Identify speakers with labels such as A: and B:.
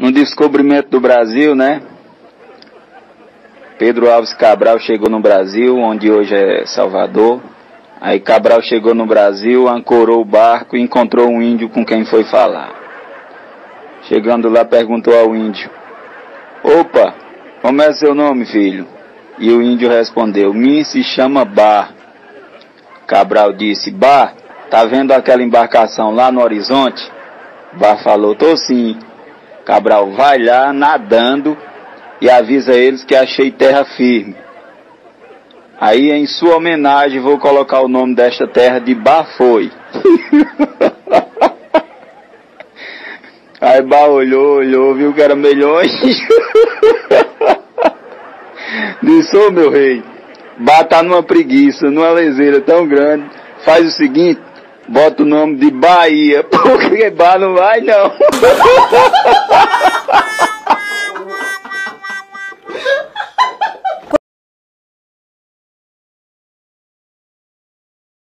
A: no descobrimento do Brasil, né? Pedro Álvares Cabral chegou no Brasil, onde hoje é Salvador. Aí Cabral chegou no Brasil, ancorou o barco e encontrou um índio com quem foi falar. Chegando lá, perguntou ao índio: opa, como é seu nome, filho? E o índio respondeu: mim se chama Bar. Cabral disse: Bar, tá vendo aquela embarcação lá no horizonte? Bar falou: tô sim. Cabral: vai lá nadando e avisa eles que achei terra firme. Aí, em sua homenagem, vou colocar o nome desta terra de Bafoi. Aí Bar olhou, viu que era melhor. Disse: ô meu rei, Bar tá numa preguiça, numa leseira tão grande. Faz o seguinte, bota o nome de Bahia, porque Bar não vai não.